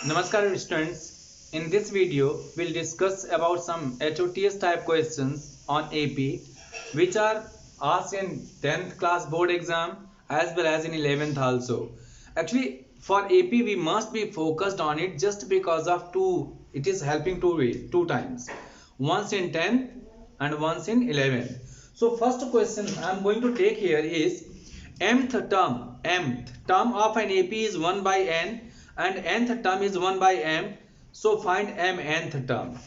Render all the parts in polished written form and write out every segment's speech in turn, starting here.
Namaskar students. In this video, we'll discuss about some HOTS type questions on AP which are asked in 10th class board exam as well as in 11th also. Actually, for AP we must be focused on it just because of it is helping two times. Once in 10th and once in 11th. So first question I am going to take here is mth term of an AP is 1 by n and nth term is 1 by m. So find mnth term.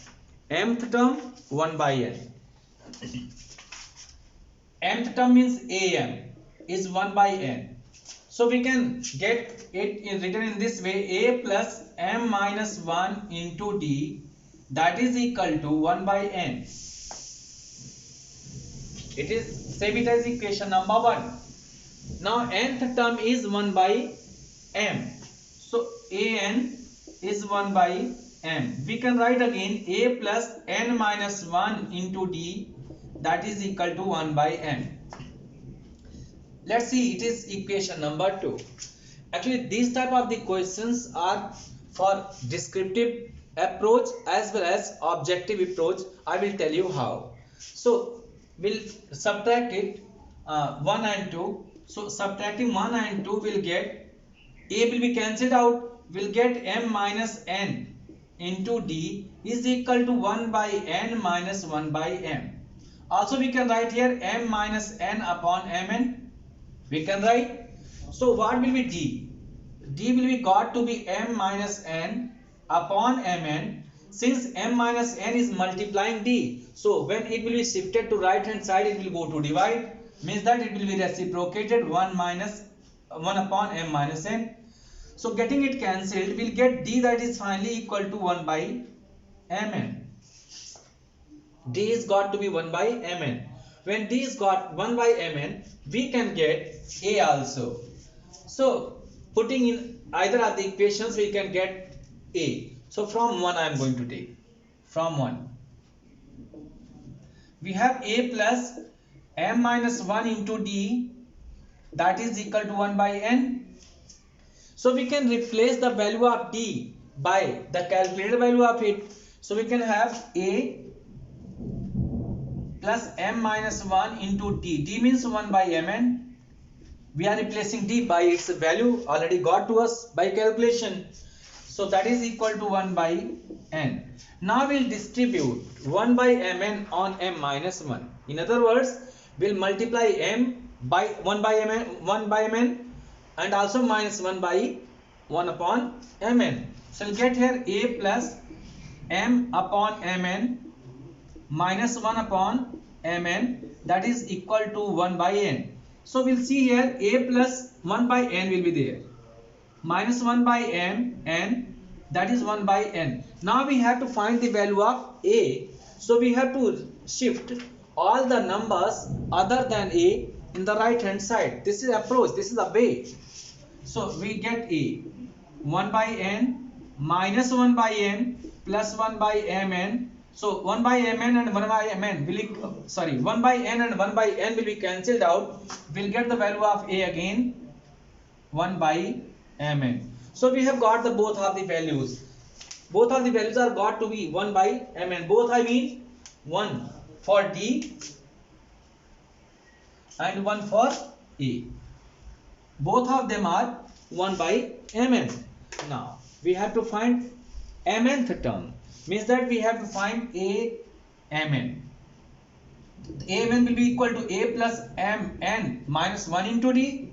Mth term 1 by n. Mth term means am is 1 by n. So we can get it written in this way: a plus m minus 1 into d, that is equal to 1 by n. It is same it as equation number 1. Now nth term is 1 by m. So an is 1 by m. We can write again a plus n minus 1 into d, that is equal to 1 by m. Let's see, it is equation number 2. Actually these type of the questions are for descriptive approach as well as objective approach. I will tell you how. So we'll subtract it 1 and 2. So subtracting 1 and 2 will get a will be cancelled out, will get m minus n into d is equal to 1 by n minus 1 by m. Also we can write here m minus n upon mn. We can write. So what will be d? D will be got to be m minus n upon mn. Since m minus n is multiplying d, so when it will be shifted to right hand side, it will go to divide. Means that it will be reciprocated 1 upon m minus n. So getting it cancelled, we'll get d, that is finally equal to 1 by mn. D is got to be 1 by mn. When d is got 1 by mn, we can get a also. So putting in either of the equations, we can get a. So from 1 I am going to take. From 1. We have a plus m minus 1 into d, that is equal to 1 by n. So we can replace the value of d by the calculated value of it. So we can have a plus m minus 1 into d. D means 1 by mn. We are replacing d by its value already got to us by calculation. So that is equal to 1 by n. Now we'll distribute 1 by mn on m minus 1. In other words, we'll multiply m by 1 by mn and also minus 1 by 1 upon mn. So we'll get here a plus m upon mn minus 1 upon mn, that is equal to 1 by n. So we'll see here a plus 1 by n will be there. Minus 1 by m n, that is 1 by n. Now we have to find the value of a. So we have to shift all the numbers other than a in the right hand side. This is approach, this is the way. So we get a 1 by n minus 1 by n plus 1 by mn. So 1 by mn and 1 by mn will 1 by n and 1 by n will be cancelled out. We'll get the value of a again 1 by mn. So we have got the both of the values. Both of the values are got to be 1 by mn. Both I mean 1 for d and 1 for a. Both of them are 1 by mn. Now we have to find mnth term. Means that we have to find a mn. A mn will be equal to a plus mn minus 1 into d.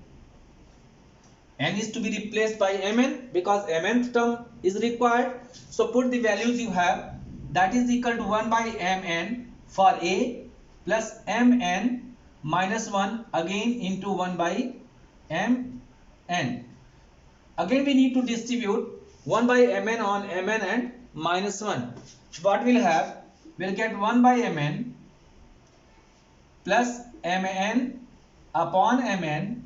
N is to be replaced by mn because mnth term is required. So put the values you have, that is equal to 1 by mn for a plus mn minus 1 again into 1 by mn. Again we need to distribute 1 by mn on mn and minus 1. What we'll have, we'll get 1 by mn plus mn upon mn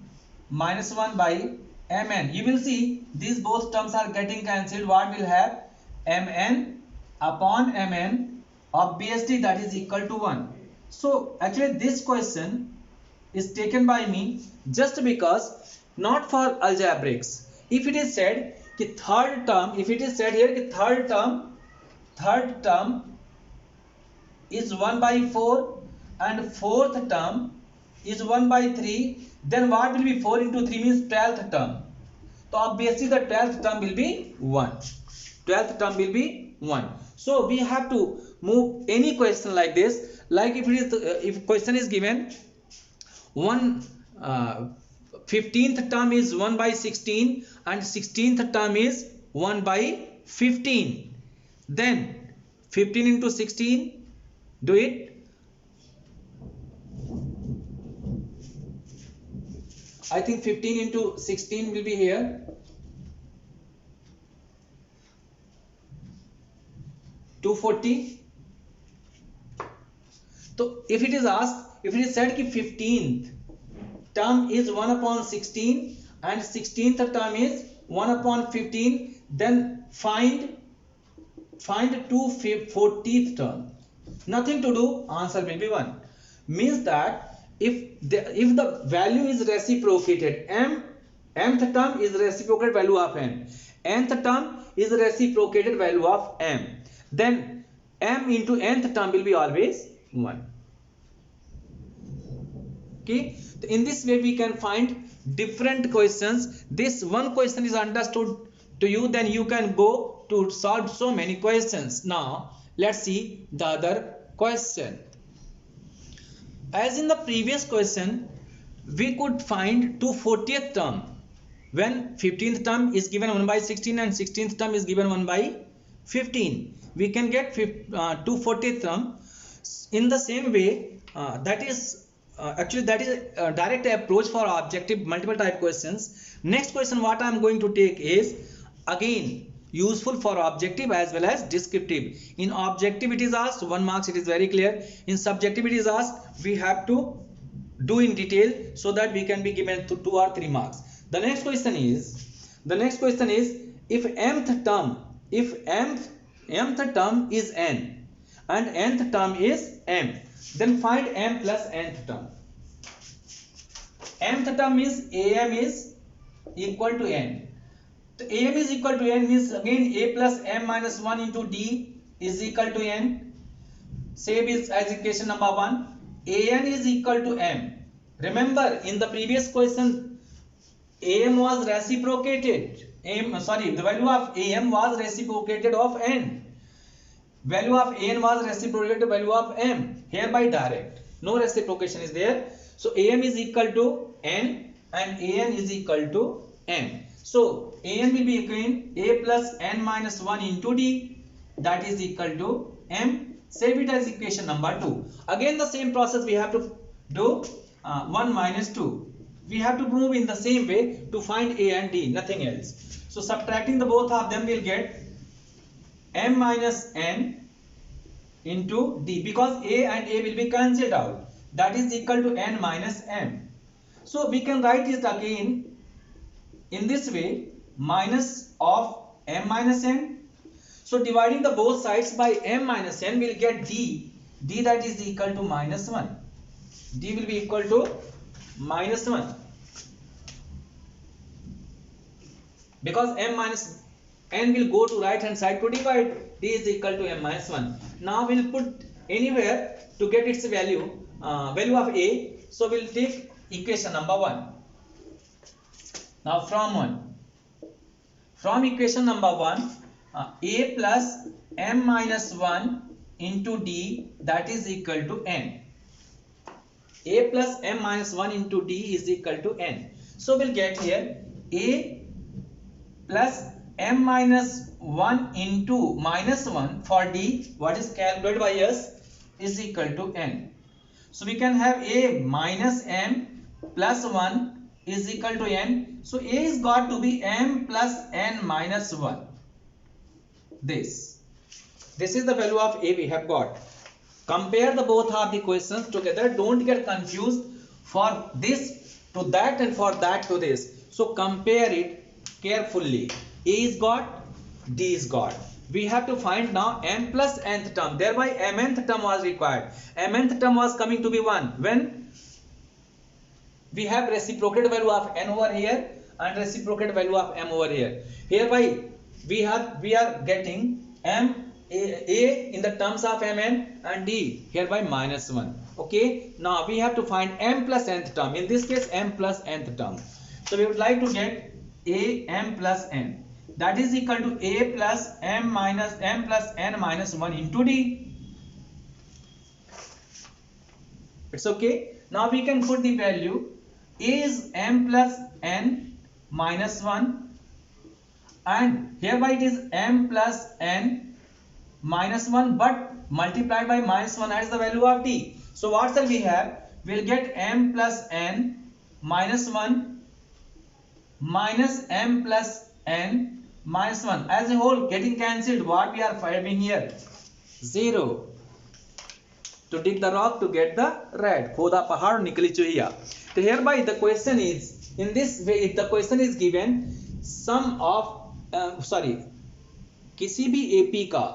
minus 1 by mn. You will see these both terms are getting cancelled. What will have, mn upon mn obviously that is equal to 1. So actually this question is taken by me just because not for algebraics. If it is said कि third term, if it is said here कि third term is 1 by 4 and fourth term is 1 by 3, then what will be 4 into 3 means 12th term. So obviously the 12th term will be 1. 12th term will be 1. So we have to move any question like this. Like if it is if question is given 15th term is 1 by 16 and 16th term is 1 by 15, then 15 into 16, do it. I think 15 into 16 will be here. 240. So if it is asked, if it is said कि 15th term is 1 upon 16 and 16th term is 1 upon 15, then find 240th term. Nothing to do, answer will be 1. Means that if the value is reciprocated, mth term is reciprocated value of m, nth term is reciprocated value of m, then m into nth term will be always 1. Okay, in this way we can find different questions. This one question is understood to you, then you can go to solve so many questions. Now let's see the other question. As in the previous question, we could find 240th term when 15th term is given 1 by 16 and 16th term is given 1 by 15. We can get 240th term. In the same way, that is a direct approach for objective multiple type questions. Next question what I am going to take is again useful for objective as well as descriptive. In objective it is asked 1 marks, it is very clear. In subjective it is asked we have to do in detail so that we can be given 2 or 3 marks. The next question is if mth term is n and nth term is m, then find m plus nth term. Mth term means am is equal to n. So am is equal to n means again a plus m minus 1 into d is equal to n. Same is as equation number 1. An is equal to m. Remember in the previous question am was reciprocated. The value of am was reciprocated of n. Value of an was reciprocated to value of m. Hereby direct. No reciprocation is there. So am is equal to n and an is equal to m. So an will be again a plus n minus 1 into d, that is equal to m. Save it as equation number 2. Again the same process we have to do 1 minus 2. We have to move in the same way to find a and d, nothing else. So subtracting the both of them will get m minus n into d, because a and a will be cancelled out, that is equal to n minus m. So we can write it again in this way, minus of m minus n. So dividing the both sides by m minus n will get d that is equal to minus 1. D will be equal to minus 1, because m minus n will go to right hand side to divide. D is equal to m minus 1. Now we will put anywhere to get its value of a. So we will take equation number 1. Now from equation number 1, a plus m minus 1 into d, that is equal to n. A plus m minus 1 into d is equal to n. So we'll get here a plus m minus 1 into minus 1 for d, what is calculated by us, is equal to n. So we can have a minus m plus 1 is equal to n. So a is got to be m plus n minus 1. This is the value of a we have got. Compare the both of the questions together. Don't get confused for this to that and for that to this. So compare it carefully. A is got, D is got. We have to find now m plus nth term. Thereby mnth term was required. Mnth term was coming to be 1 when we have reciprocated value of n over here and reciprocate value of m over here. Hereby we are getting m a in the terms of mn and d hereby -1. Okay, now we have to find m plus nth term. In this case, m plus nth term. So we would like to get a m plus n. That is equal to a plus m plus n minus 1 into d. It's okay. Now we can put the value. A is m plus n minus 1 and hereby it is m plus n minus 1 but multiplied by -1 as the value of d. So what shall we have? We'll get m plus n minus 1 minus m plus n minus 1 as a whole getting cancelled. What we are having here? 0. To dig the rock to get the rat. खोदा पहाड़ निकली चुहिया. So hereby the question is, in this way if the question is given sum of किसी भी AP का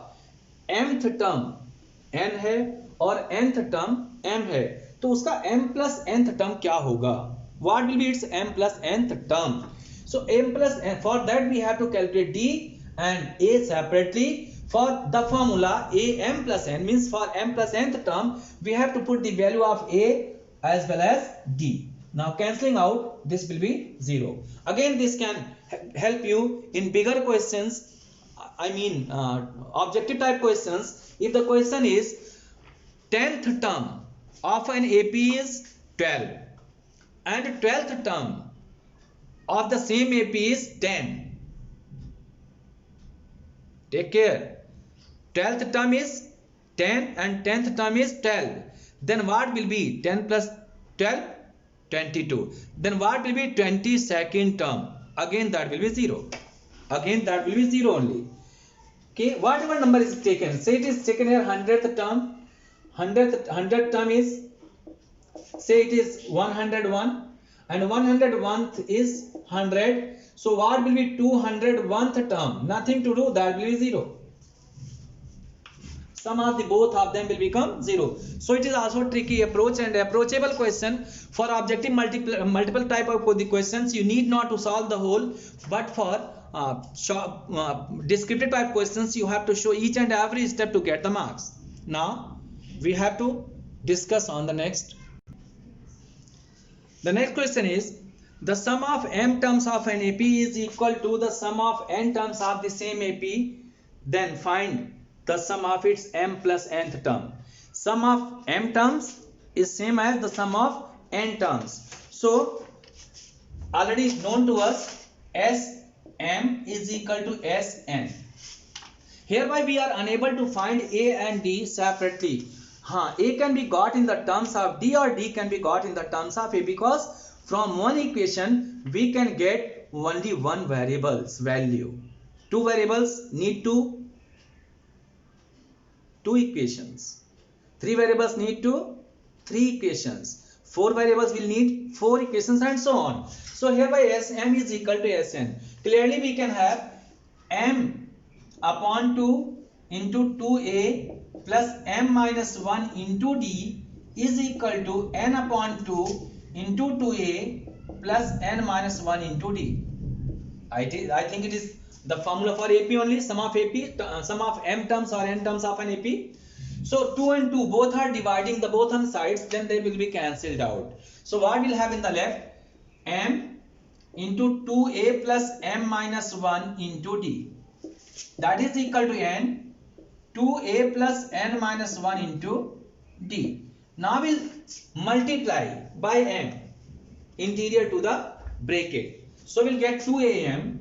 mth term n है और nth term m है तो उसका m plus nth टर्म क्या होगा? What will be its m plus nth term? So m plus n, for that we have to calculate d and a separately. For the formula a m plus n means for m plus nth term we have to put the value of a as well as d. Now cancelling out, this will be 0. Again this can help you in bigger questions, I mean objective type questions. If the question is 10th term of an AP is 12 and 12th term of the same AP is 10. Take care. 12th term is 10 and 10th term is 12. Then what will be 10 plus 12? 22. Then what will be 22nd term? Again that will be 0. Again that will be 0 only. Okay, whatever number is taken, say it is taken here 100th term. 100th term is, say it is 101 and 101th is 100. So what will be 201th term? Nothing to do, that will be 0. Sum of the both of them will become 0. So it is also tricky approach and approachable question. For objective multiple type of the questions you need not to solve the whole, but for descriptive type questions you have to show each and every step to get the marks. Now we have to discuss on the next. The next question is, the sum of m terms of an AP is equal to the sum of n terms of the same AP. Then find the sum of its m plus nth term. Sum of m terms is same as the sum of n terms. So already known to us, Sm is equal to Sn. Hereby we are unable to find a and d separately. A can be got in the terms of d or d can be got in the terms of a, because from one equation we can get only one variable's value. Two variables need two equations. Three variables need three equations. Four variables will need four equations and so on. So hereby Sm is equal to Sn. Clearly we can have m upon 2 into 2a plus m minus 1 into d is equal to n upon 2 into 2a plus n minus 1 into d. I think it is the formula for AP only, sum of m terms or n terms of an AP. So 2 and 2 both are dividing the both on sides, then they will be cancelled out. So what we'll have in the left? M into 2a plus m minus 1 into d. That is equal to n 2a plus n minus 1 into d. Now we'll multiply by m interior to the bracket. So we'll get 2am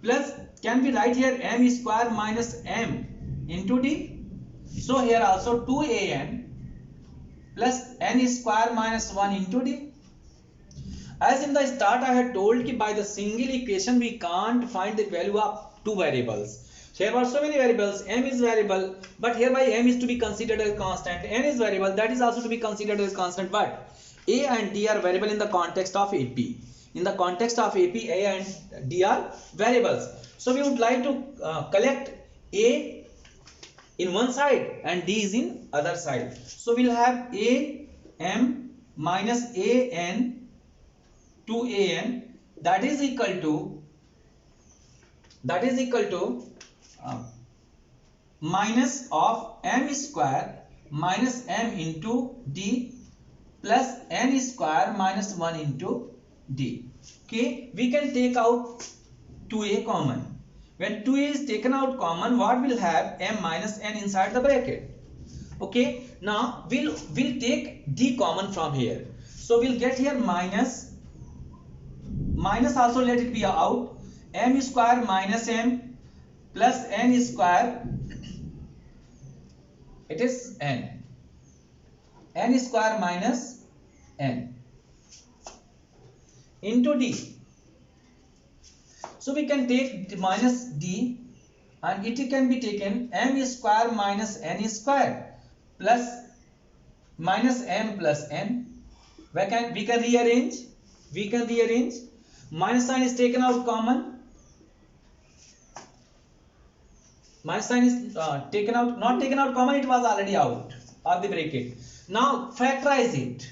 plus, can we write here m square minus m into d. So here also 2an plus n square minus 1 into d. As in the start I had told that by the single equation we can't find the value of two variables. So here are so many variables, m is variable, but hereby m is to be considered as constant, n is variable, that is also to be considered as constant, but a and d are variable in the context of AP. In the context of AP, a and d are variables. So we would like to collect a in one side and d is in other side. So we'll have a m minus a n 2an that is equal to minus of m square minus m into d plus n square minus 1 into d. Okay, we can take out 2a common. When 2a is taken out common, what will have? M minus n inside the bracket. Okay, now we'll take d common from here. So we'll get here minus also let it be out, m square minus m plus n square, it is n square minus n into d. So we can take minus d and it can be taken m square minus n square plus minus m plus n. We can rearrange. Minus sign is taken out common. Minus sign is not taken out common, it was already out of the bracket. Now factorize it.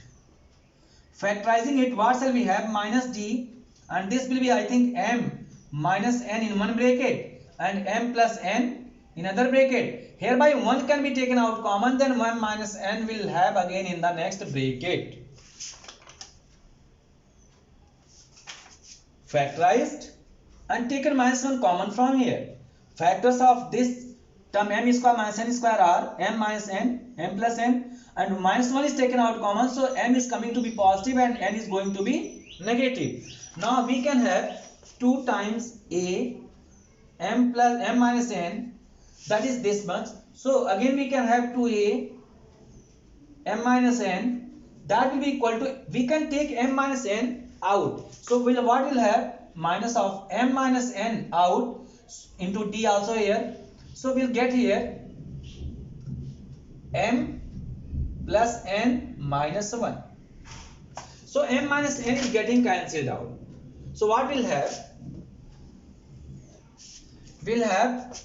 Factorizing it, what shall we have? Minus d, and this will be, I think, m minus n in one bracket and m plus n in other bracket. Hereby 1 can be taken out common, then 1 minus n will have again in the next bracket. Factorized and taken minus 1 common from here. Factors of this term m square minus n square are m minus n, m plus n, and minus 1 is taken out common, so m is coming to be positive and n is going to be negative. Now we can have 2 times a m plus m minus n, that is this much. So again we can have 2a m minus n, that will be equal to, we can take m minus n out. So what will have? Minus of m minus n out into d also here. So we'll get here m plus n minus 1. So m minus n is getting cancelled out. So what we'll have? We'll have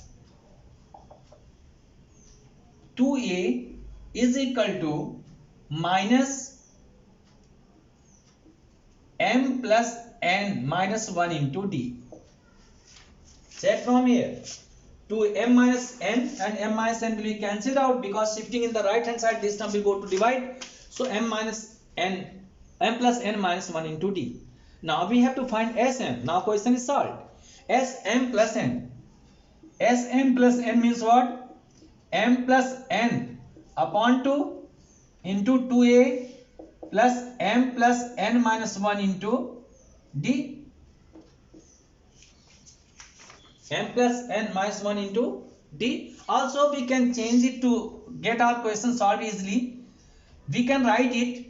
2a is equal to minus m plus n minus 1 into d. Check from here. 2m minus n and m minus n will be cancelled out because shifting in the right hand side, this term will go to divide. So m plus n minus 1 into d. Now we have to find Sm. Now question is solved. Sm plus n. Sm plus n means what? M plus n upon 2 into 2a plus m plus n minus 1 into d. M plus n minus 1 into d. Also we can change it to get our question solved easily. We can write it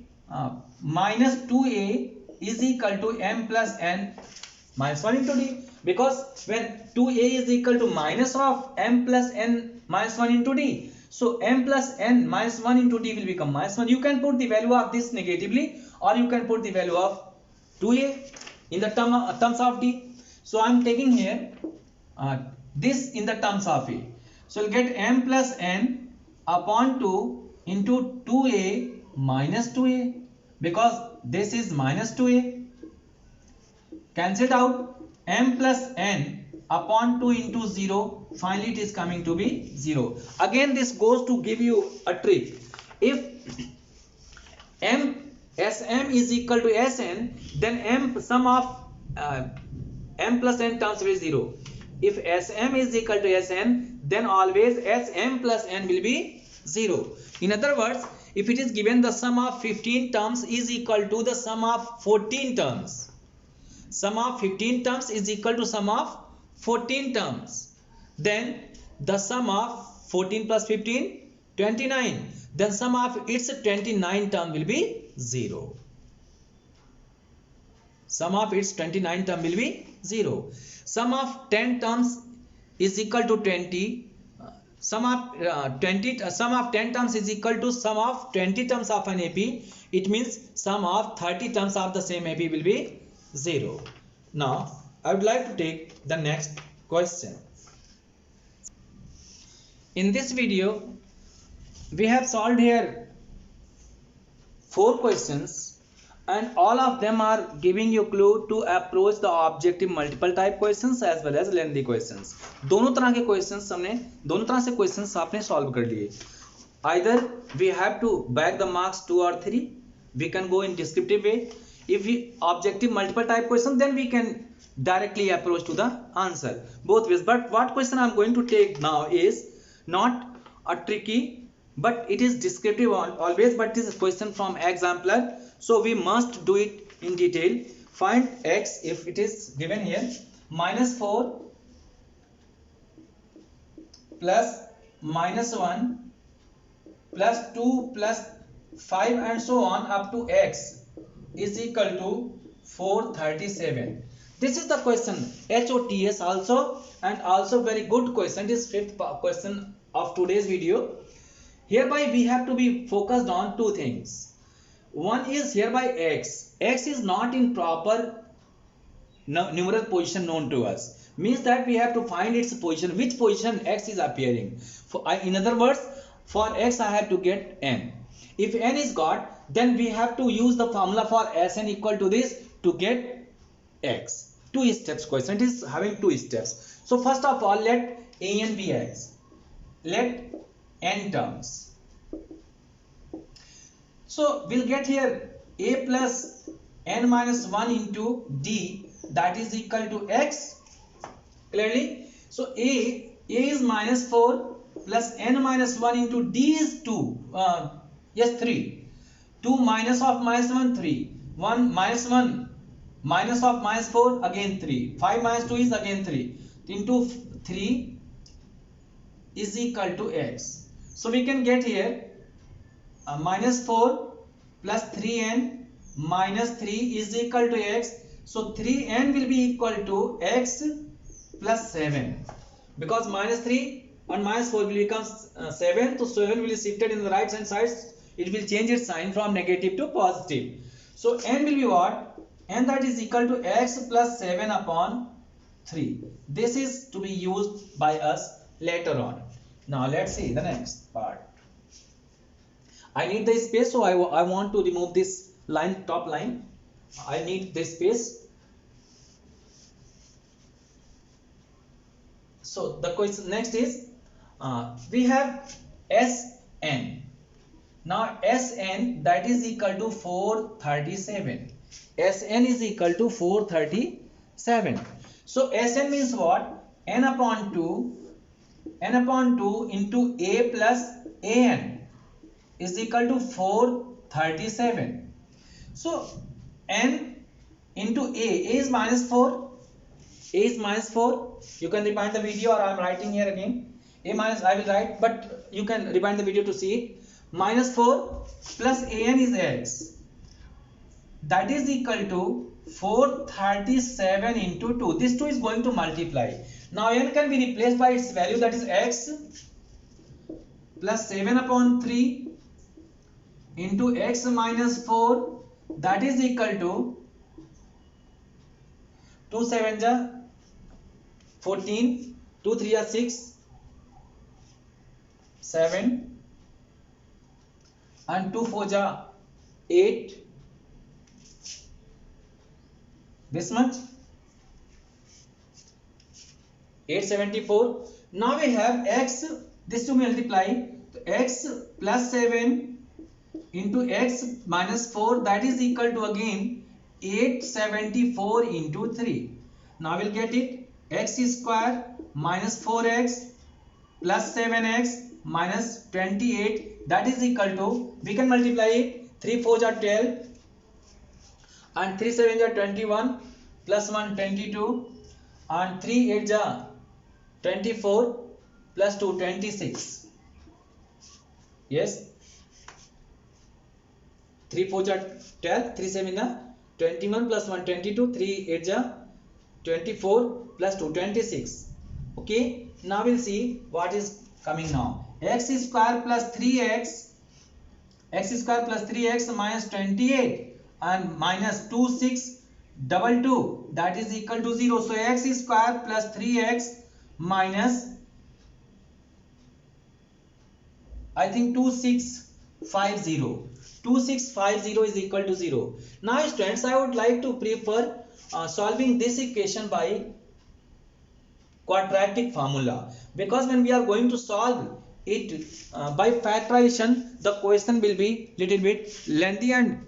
minus 2a is equal to m plus n minus 1 into d, because when 2a is equal to minus of m plus n minus 1 into d, so m plus n minus 1 into d will become minus 1. You can put the value of this negatively, or you can put the value of 2a in the terms of d. So I am taking here this in the terms of a. So we'll get m plus n upon 2 into 2a minus 2a, because this is minus 2a. Cancelled out. M plus n upon 2 into 0, finally it is coming to be 0. Again this goes to give you a trick. If Sm is equal to Sn, then sum of m plus n terms will be 0. If Sm is equal to Sn, then always Sm plus n will be 0. In other words, if it is given the sum of 15 terms is equal to the sum of 14 terms, sum of 15 terms is equal to sum of 14 terms, then the sum of 14 plus 15, 29, then sum of its 29 term will be 0. Sum of its 29 term will be 0. Sum of 10 terms is equal to 20. Sum of 10 terms is equal to sum of 20 terms of an AP. It means sum of 30 terms of the same AP will be 0. Now I would like to take the next question. In this video we have solved here 4 questions, and all of them are giving you clue to approach the objective multiple type questions as well as lengthy questions. दोनों तरह के questions हमने दोनों तरह से questions आपने solve कर लिए. Either we have to bag the marks 2 or 3, we can go in descriptive way. If we objective multiple type question, then we can directly approach to the answer both ways. But what question I'm going to take now is not a tricky, but it is descriptive always, but this is question from exemplar, so we must do it in detail. Find x if it is given here -4 plus -1 plus 2 plus 5 and so on up to x is equal to 437. This is the question HOTS also, and also very good question. This fifth question of today's video. Hereby we have to be focused on two things. One is hereby x is not in proper numeral position known to us, means that we have to find its position, which position x is appearing. In other words, for x I have to get n. If n is got, then we have to use the formula for Sn equal to this to get x. Two steps question, it is having two steps. So first of all, let an be x, let n terms. So we'll get here a plus n minus 1 into d, that is equal to x clearly. So a is -4 plus n minus 1 into d is 2, yes 3, 2 minus of -1 3, 1 minus 1 minus of -4 again 3, 5 minus 2 is again 3 into 3 is equal to x. So we can get here -4 plus 3n minus 3 is equal to x. So 3n will be equal to x plus 7, because -3 and -4 will become 7, so 7 will be shifted in the right hand side, it will change its sign from negative to positive. So n will be what? N that is equal to x plus 7 upon 3. This is to be used by us later on. Now let's see the next part. I need the space, so I want to remove this line, top line. I need this space. So the question next is we have Sn. Now Sn that is equal to 437. Sn is equal to 437. So Sn means what? N upon 2 into a plus an is equal to 437. So n into a is -4. A is -4. You can rewind the video, or I am writing here again. A minus, I will write, but you can rewind the video to see it. -4 plus an is x. That is equal to 437 into 2. This 2 is going to multiply. Now n can be replaced by its value, that is x plus 7 upon 3 into x minus 4, that is equal to 2 7 ja 14, 2 3 ja 6, 7 and 2 4 ja 8. This much 874. Now we have x, this to multiply, so x plus 7 into x minus 4, that is equal to again 874 into 3. Now we'll get it, x square minus 4x plus 7x minus 28, that is equal to, we can multiply it, 3 4 are 12 and 3 7 are 21 plus 1 22 and 3 8 are 24 plus 2 26. Yes, 3 4 are 12, 3 7 are 21 plus 1 22, 3 8 are 24 plus 2 26. Okay, now we'll see what is coming now. X square plus 3x, x square plus 3x minus 28 and minus 2 6 22, that is equal to 0. So x square plus 3x minus, I think 2 6 2650 is equal to 0. Now students, I would like to prefer solving this equation by quadratic formula, because when we are going to solve it by factorization, the question will be little bit lengthy and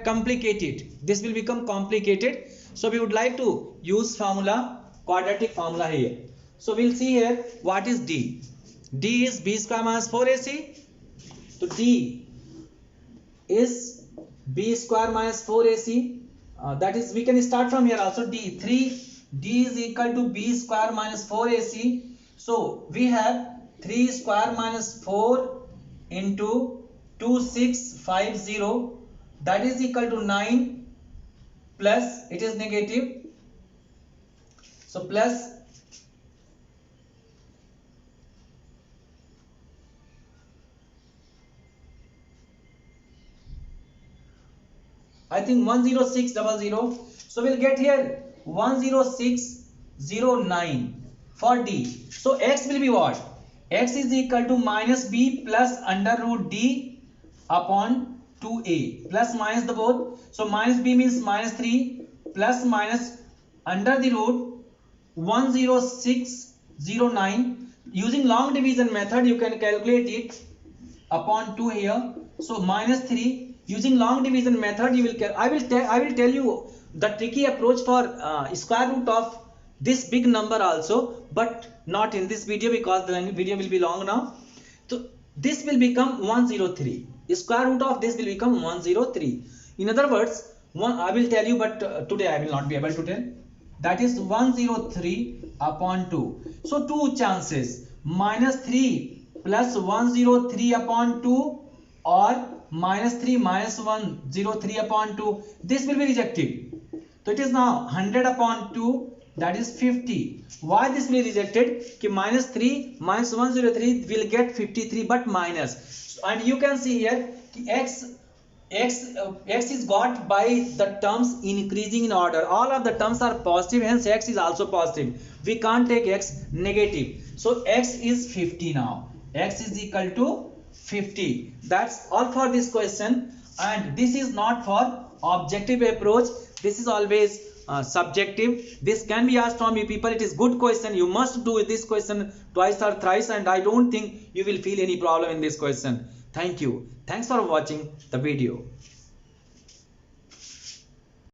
complicated. This will become complicated, so we would like to use quadratic formula here. So we'll see here what is d. D is b square minus 4ac. So d is b square minus 4ac. That is, we can start from here also. D is equal to b square minus 4ac. So we have 3 square minus 4 into 2650, that is equal to 9, plus it is negative, so plus I think 10600. So we'll get here 10609 for D. So x will be what? X is equal to minus b plus under root d upon 2a, plus minus the both. So minus b means minus 3, plus minus under the root 10609. Using long division method, you can calculate it upon 2 here. So minus 3. Using long division method, you will I will tell you the tricky approach for square root of this big number also, but not in this video because the video will be long now. So this will become 103. Square root of this will become 103. In other words, I will tell you, but today I will not be able to tell. That is 103 upon 2. So two chances, minus 3 plus 103 upon 2 or minus 3 minus 103 upon 2. This will be rejected. So it is now 100 upon 2, that is 50. Why this will be rejected? Minus 3 minus 103 will get 53, but minus. And you can see here x is got by the terms increasing in order. All of the terms are positive, hence x is also positive. We can't take x negative. So x is 50 now. X is equal to 50. That's all for this question, and this is not for objective approach. This is always subjective. This can be asked from you people. It is good question. You must do this question twice or thrice, and I don't think you will feel any problem in this question. Thank you. Thanks for watching the video.